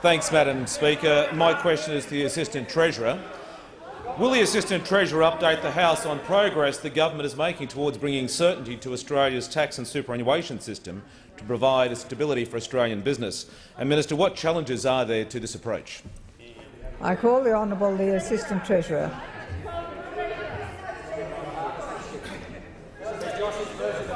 Thanks, Madam Speaker. My question is to the Assistant Treasurer. Will the Assistant Treasurer update the House on progress the government is making towards bringing certainty to Australia's tax and superannuation system to provide stability for Australian business? And Minister, what challenges are there to this approach? I call the Honourable the Assistant Treasurer.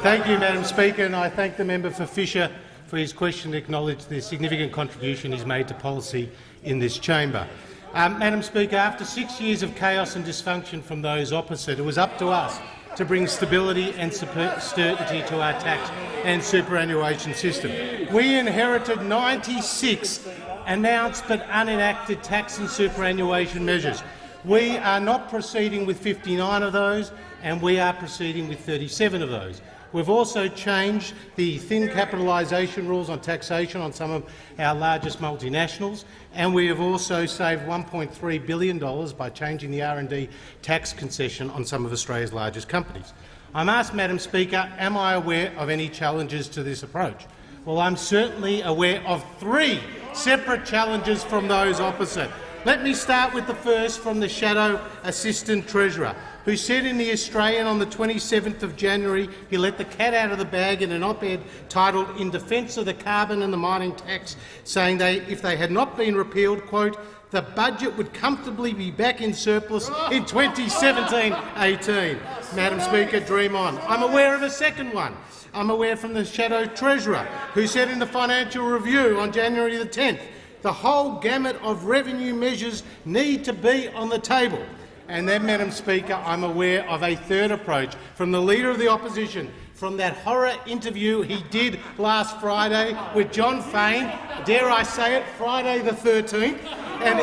Thank you, Madam Speaker, and I thank the member for Fisher for his question to acknowledge the significant contribution he's made to policy in this chamber. Madam Speaker, after 6 years of chaos and dysfunction from those opposite, it was up to us to bring stability and certainty to our tax and superannuation system. We inherited 96 announced but unenacted tax and superannuation measures. We are not proceeding with 59 of those, and we are proceeding with 37 of those. We've also changed the thin capitalisation rules on taxation on some of our largest multinationals, and we have also saved $1.3 billion by changing the R&D tax concession on some of Australia's largest companies. I'm asked, Madam Speaker, am I aware of any challenges to this approach? Well, I'm certainly aware of 3 separate challenges from those opposite. Let me start with the first from the Shadow Assistant Treasurer, who said in The Australian on the 27th of January he let the cat out of the bag in an op-ed titled "In Defence of the Carbon and the Mining Tax," saying if they had not been repealed, quote, the budget would comfortably be back in surplus in 2017-18. Madam Speaker, dream on. I'm aware of a second one. I'm aware from the Shadow Treasurer, who said in the Financial Review on January the 10th, the whole gamut of revenue measures need to be on the table. And then, Madam Speaker, I'm aware of a third approach from the Leader of the Opposition, from that horror interview he did last Friday with John Fain, dare I say it, Friday the 13th, and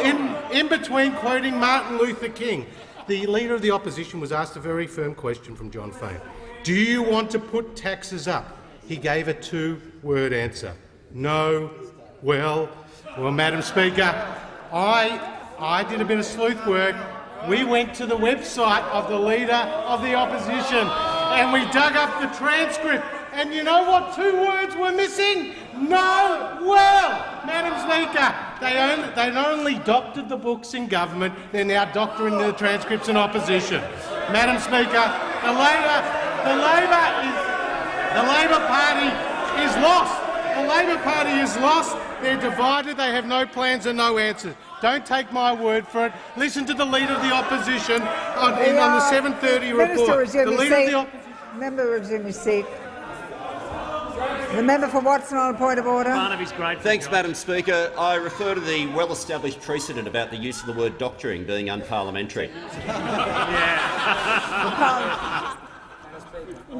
in between quoting Martin Luther King, the Leader of the Opposition was asked a very firm question from John Fain. Do you want to put taxes up? He gave a 2-word answer. No. Well, Madam Speaker, I did a bit of sleuth work. We went to the website of the Leader of the Opposition and we dug up the transcript. And you know what 2 words were missing? No. Well, Madam Speaker, they not only doctored the books in government, they're now doctoring the transcripts in opposition. Madam Speaker, the Labor Party is lost. The Labor Party is lost. They're divided. They have no plans and no answers. Don't take my word for it. Listen to the Leader of the Opposition on the 7:30 report. The Leader of the Opposition. Member resume his seat. The member for Watson on a point of order. Thanks, Madam Speaker. I refer to the well-established precedent about the use of the word doctoring being unparliamentary.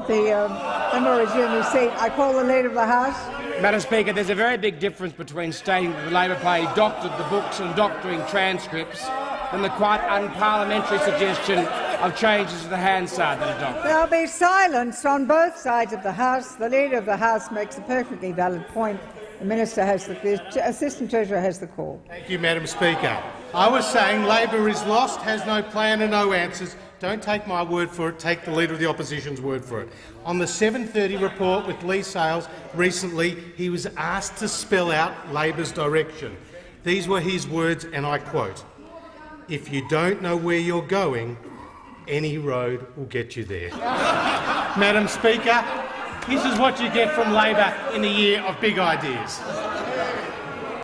The member resume his seat. I call the Leader of the House. Madam Speaker, there's a very big difference between stating that the Labor Party doctored the books and doctoring transcripts and the quite unparliamentary suggestion of changes to the Hansard that are doctored. There'll be silence on both sides of the House. The Leader of the House makes a perfectly valid point. The Assistant Treasurer has the call. Thank you, Madam Speaker. I was saying Labor is lost, has no plan and no answers. Don't take my word for it, take the Leader of the Opposition's word for it. On the 7:30 report with Lee Sales recently, he was asked to spell out Labor's direction. These were his words, and I quote, "If you don't know where you're going, any road will get you there." Madam Speaker, this is what you get from Labor in a year of big ideas.